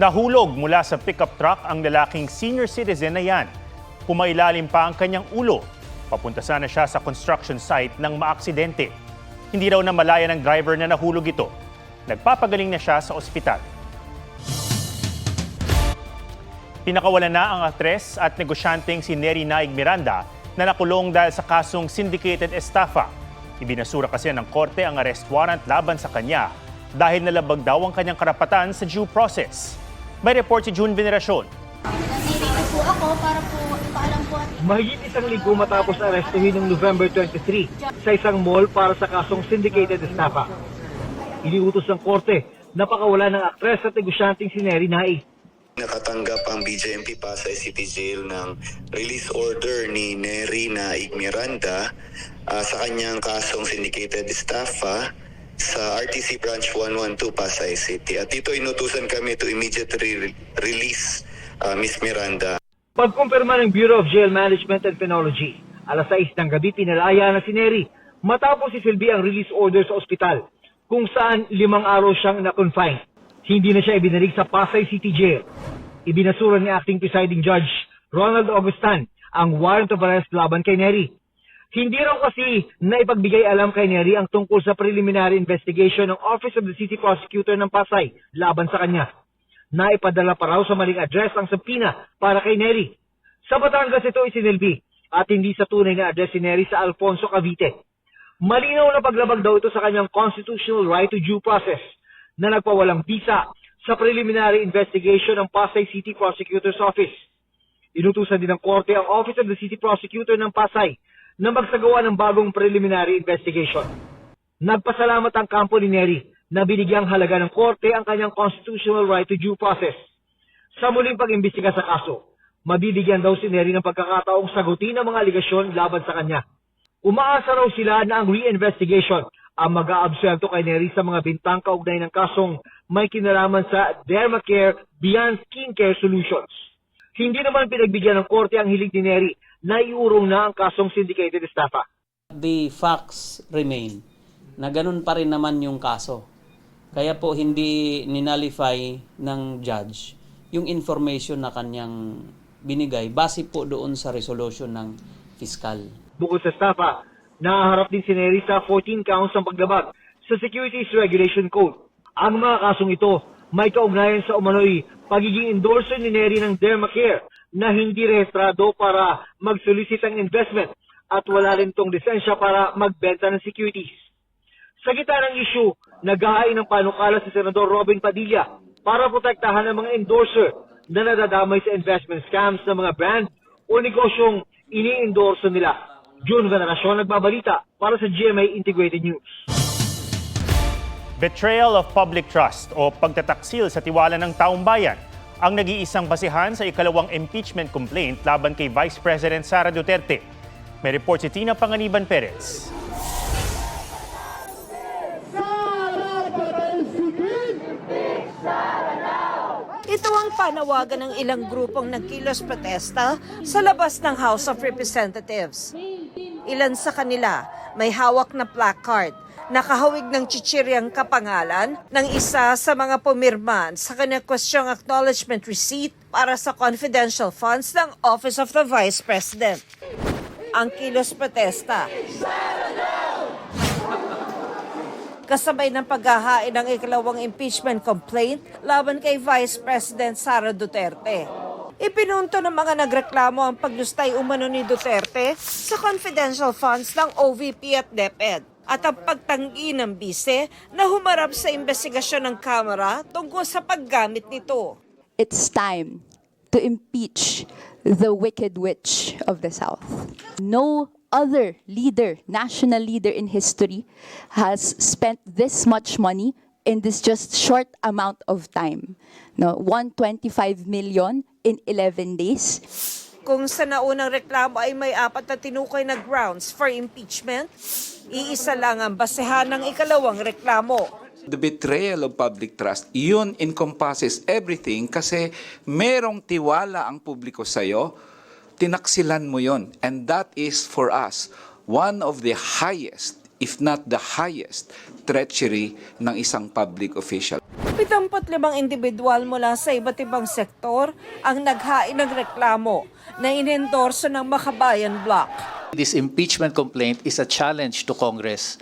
Nahulog mula sa pickup truck ang lalaking senior citizen na yan. Pumailalim pa ang kanyang ulo. Papunta sana siya sa construction site nang maaksidente. Hindi raw namalaya ng driver na nahulog ito. Nagpapagaling na siya sa ospital. Pinakawalan na ang aktres at negosyanteng si Neri Naig Miranda na nakulong dahil sa kasong syndicated estafa. Ibinasura kasi ng korte ang arrest warrant laban sa kanya dahil nalabag daw ang kanyang karapatan sa due process. May report si June Veneracion. Nandito po ako para po ipaalam po. Mahigit isang linggo matapos arestuhin noong November 23 sa isang mall para sa kasong syndicated estafa. Iniutos ng korte na pakawalan ng aktres at negosyanteng si Neri Naig. Nakatanggap ang BJMP Pasay City Jail ng release order ni Neri Naig Miranda sa kanyang kasong syndicated estafa sa RTC Branch 112 Pasay City. At dito inutusan kami to immediately release Ms. Miranda. Pagkumpirma ng Bureau of Jail Management and Penology, alas 6 ng gabi pinalaya na si Neri matapos isilbi ang release order sa ospital kung saan 5 araw siyang na-confine. Hindi na siya ibinalik sa Pasay City Jail. Ibinasura ni Acting Presiding Judge Ronald Augustan ang warrant of arrest laban kay Neri. Hindi raw kasi naipagbigay alam kay Neri ang tungkol sa preliminary investigation ng Office of the City Prosecutor ng Pasay laban sa kanya. Naipadala pa raw sa maling address ang subpoena para kay Neri. Sa Batangas ito isinilbi at hindi sa tunay na address si Neri sa Alfonso, Cavite. Malinaw na paglabag daw ito sa kanyang constitutional right to due process na nagpawalang bisa sa preliminary investigation ng Pasay City Prosecutor's Office. Inutusan din ng korte ang Office of the City Prosecutor ng Pasay na magsagawa ng bagong preliminary investigation. Nagpasalamat ang kampo ni Neri na binigyang halaga ng korte ang kanyang constitutional right to due process. Sa muling pag-imbestiga sa kaso, mabibigyan daw si Neri ng pagkakataong sagutin ang mga aligasyon laban sa kanya. Umaasa raw sila na ang re-investigation ang mag-aabsuelto kay Neri sa mga bintang kaugnay ng kasong may kinalaman sa Dermacare Beyond Skincare Solutions. Hindi naman pinagbigyan ng korte ang hilig ni Neri na iurong na ang kasong syndicated estafa. The facts remain na ganun pa rin naman yung kaso. Kaya po hindi ninalify ng judge yung information na kanyang binigay base po doon sa resolution ng fiskal. Bukod sa estafa, nahaharap din si Neri sa 14 counts ng paglabag sa Securities Regulation Code. Ang mga kasong ito may kaugnayan sa umano'y pagiging endorser ni Neri ng Dermacare na hindi rehistrado para mag-solicit ng investment at wala rin tong lisensya para magbenta ng securities. Sa gitna ng issue, naghahain ng panukala si Senador Robin Padilla para protektahan ang mga endorser na nadadamay sa investment scams ng mga brand o negosyong ini-endorso nila. June Veneracion nagbabalita para sa GMA Integrated News. Betrayal of public trust o pagtataksil sa tiwala ng taong bayan ang nag-iisang basihan sa ikalawang impeachment complaint laban kay Vice President Sara Duterte. May report si Tina Panganiban Perez. Ito ang panawagan ng ilang grupong nagkilos protesta sa labas ng House of Representatives. Ilan sa kanila may hawak na placard, nakahawig ng chichiryang kapangalan ng isa sa mga pumirman sa kanyang acknowledgement receipt para sa confidential funds ng Office of the Vice President. Ang kilos protesta kasabay ng paghahain ng ikalawang impeachment complaint laban kay Vice President Sara Duterte. Ipinunto ng mga nagreklamo ang paglustay umano ni Duterte sa confidential funds ng OVP at DepEd at ang pagtanggi ng bise na humarap sa investigasyon ng Kamara tungkol sa paggamit nito. It's time to impeach the wicked witch of the South. No other leader, national leader in history has spent this much money in this just short amount of time. No, 125 million in 11 days. Kung sa naunang reklamo ay may 4 na tinukay na grounds for impeachment, iisa lang ang basehan ng ikalawang reklamo. The betrayal of public trust, yun encompasses everything kasi merong tiwala ang publiko sa'yo, tinaksilan mo yon, and that is for us one of the highest, if not the highest, treachery ng isang public official. 75 individual mula sa iba't ibang sektor ang naghain ng reklamo na inendorso ng Makabayan Bloc. This impeachment complaint is a challenge to Congress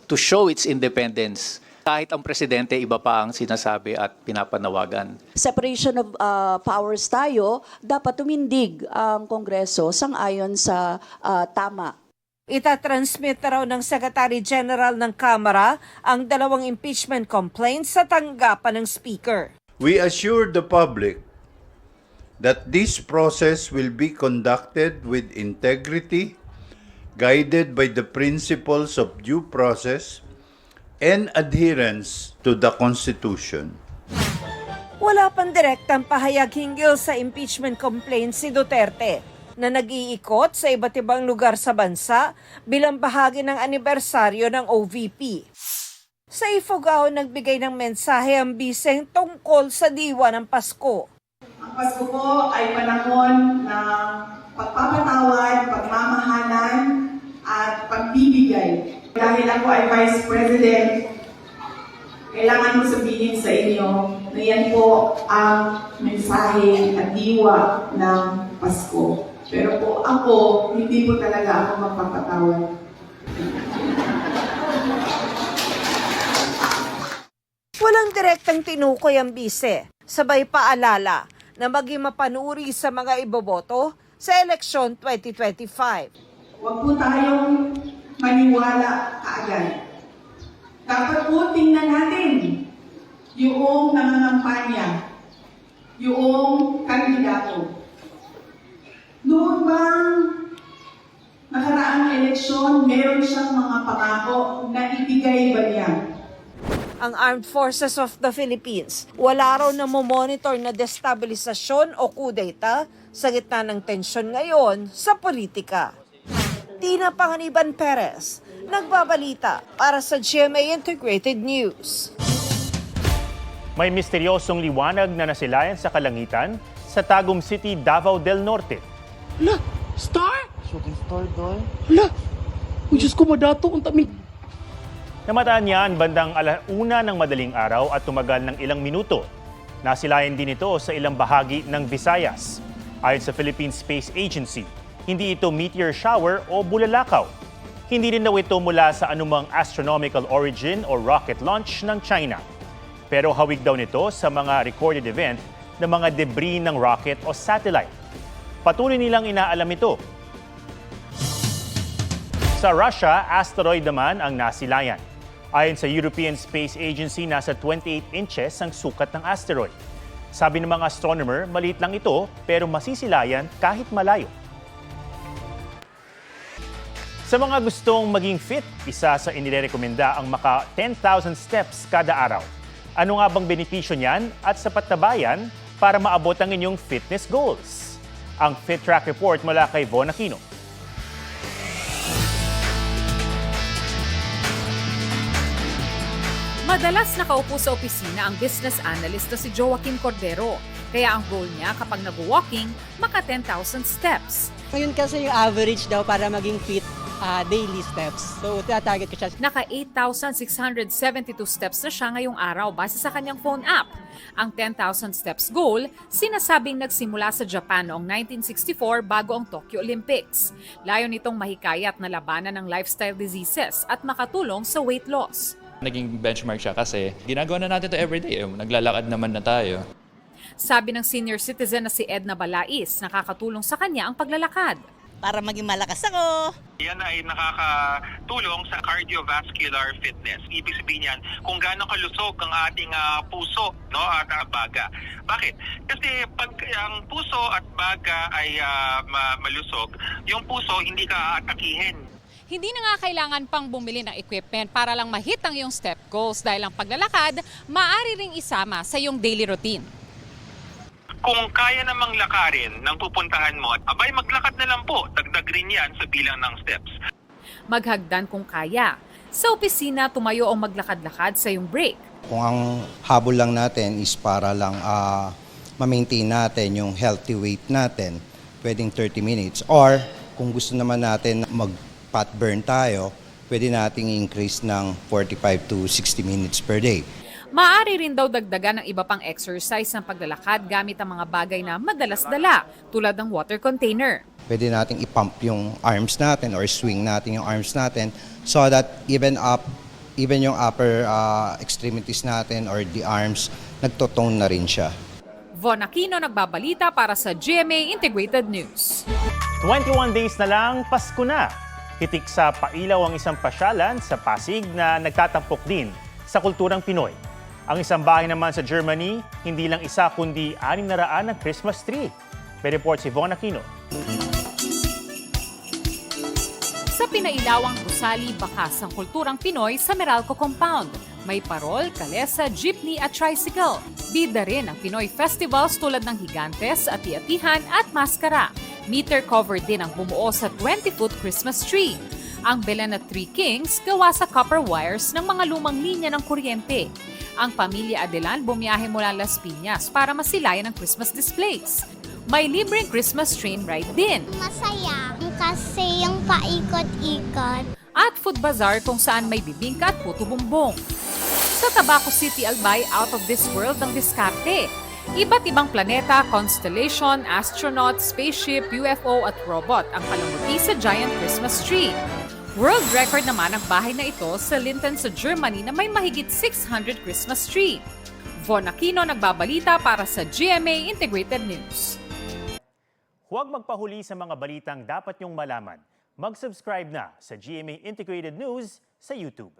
to show its independence. Kahit ang presidente, iba pa ang sinasabi at pinapanawagan. Separation of powers tayo, dapat tumindig ang Kongreso sang-ayon sa tama. Itatransmit na raw ng Secretary General ng Kamara ang 2 impeachment complaints sa tanggapan ng Speaker. We assure the public that this process will be conducted with integrity, guided by the principles of due process and adherence to the Constitution. Wala pang direktang pahayag hinggil sa impeachment complaint si Duterte na nag-iikot sa iba't ibang lugar sa bansa bilang bahagi ng anibersaryo ng OVP. Sa Ifugao, nagbigay ng mensahe ang biseng tungkol sa diwa ng Pasko. Ang Pasko po ay panahon ng pagpapatawad, pagmamahalan at pagbibigay. Dahil ako ay Vice President, kailangan ko sabihin sa inyo na yan po ang mensahe at diwa ng Pasko. Pero po ako, hindi po talaga ako magpapatawad. Walang direktang tinukoy ang bise, sabay paalala na maging mapanuri sa mga iboboto sa eleksyon 2025. Huwag po tayong maniwala kaagad. Dapat po tingnan natin yung nangangampanya, yung kandidato. Noon bang nakaraang eleksyon, meron siyang mga pangako na ibigay ba niya? Ang Armed Forces of the Philippines, wala raw na monitor na destabilisasyon o kudeta sa gitna ng tensyon ngayon sa politika. Tina Panganiban Perez, nagbabalita para sa GMA Integrated News. May misteryosong liwanag na nasilayan sa kalangitan sa Tagum City, Davao del Norte. Hala, star? Shooting star doon? Hala, Diyos ko madato ang tamig. Namataan niyan bandang 1:00 ng madaling araw at tumagal ng ilang minuto. Nasilayan din ito sa ilang bahagi ng Visayas. Ayon sa Philippine Space Agency, hindi ito meteor shower o bulalakaw. Hindi rin daw ito mula sa anumang astronomical origin o rocket launch ng China. Pero hawig daw nito sa mga recorded event ng mga debris ng rocket o satellite. Patuloy nilang inaalam ito. Sa Russia, asteroid naman ang nasilayan. Ayon sa European Space Agency, nasa 28 inches ang sukat ng asteroid. Sabi ng mga astronomer, maliit lang ito pero masisilayan kahit malayo. Sa mga gustong maging fit, isa sa inirekomenda ang maka 10,000 steps kada araw. Ano nga bang benepisyo niyan at sapat na ba yan para maabot ang inyong fitness goals? Ang Fit Track Report mula kay Von Aquino. Madalas nakaupo sa opisina ang business analyst na si Joaquin Cordero. Kaya ang goal niya kapag nag-walking, maka 10,000 steps. Ngayon kasi yung average daw para maging fit, daily steps. So, target ko siya. Naka 8,672 steps na siya ngayong araw base sa kanyang phone app. Ang 10,000 steps goal, sinasabing nagsimula sa Japan noong 1964 bago ang Tokyo Olympics. Layo nitong mahikayat na labanan ng lifestyle diseases at makatulong sa weight loss. Naging benchmark siya kasi ginagawa na natin ito everyday. Naglalakad naman na tayo. Sabi ng senior citizen na si Edna Balais, nakakatulong sa kanya ang paglalakad. Para maging malakas ako. Yan ay nakakatulong sa cardiovascular fitness. Ibig sabihin yan kung gaano kalusog ang ating puso, no, at baga. Bakit? Kasi pag ang puso at baga ay malusog, yung puso hindi ka aatakihin. Hindi na nga kailangan pang bumili ng equipment para lang ma-hit ang iyong step goals dahil ang paglalakad maaari ring isama sa iyong daily routine. Kung kaya namang lakarin ng pupuntahan mo, abay maglakad na lang po. Dagdag rin yan sa bilang ng steps. Maghagdan kung kaya. Sa opisina, tumayo o maglakad-lakad sa iyong break. Kung ang habol lang natin is para lang ma-maintain natin yung healthy weight natin, pwedeng 30 minutes. Or kung gusto naman natin mag-fat burn tayo, pwede nating increase ng 45 to 60 minutes per day. Maaari rin daw dagdagan ng iba pang exercise ng paglalakad gamit ang mga bagay na madalas dala tulad ng water container. Pwede nating i-pump yung arms natin or swing natin yung arms natin so that even yung upper extremities natin or the arms, nagtotone na rin siya. Von Aquino nagbabalita para sa GMA Integrated News. 21 days na lang, Pasko na. Hitik sa pailaw ang isang pasyalan sa Pasig na nagtatampok din sa kulturang Pinoy. Ang isang bahay naman sa Germany, hindi lang isa kundi 600 ng Christmas tree. May report si Von Aquino. Sa pinailawang gusali, bakas ang kulturang Pinoy sa Meralco Compound. May parol, kalesa, jeepney at tricycle. Bida rin ang Pinoy festivals tulad ng Higantes, Ati-Atihan at Maskara. Meter cover din ang bumuo sa 20-foot Christmas tree. Ang Belen at Three Kings gawa sa copper wires ng mga lumang linya ng kuryente. Ang pamilya Adelan bumiyahe mula Las Piñas para masilayan ang Christmas displays. May libreng Christmas train ride din. Masaya kasi yung paikot-ikot. At food bazaar kung saan may bibingka at puto bumbong. Sa Tabaco City, Albay, out of this world ang diskarte. Iba't ibang planeta, constellation, astronaut, spaceship, UFO at robot ang palamuti sa giant Christmas tree. World record naman ang bahay na ito sa Linton sa Germany na may mahigit 600 Christmas tree. Von Aquino nagbabalita para sa GMA Integrated News. Huwag magpahuli sa mga balitang dapat niyong malaman. Mag-subscribe na sa GMA Integrated News sa YouTube.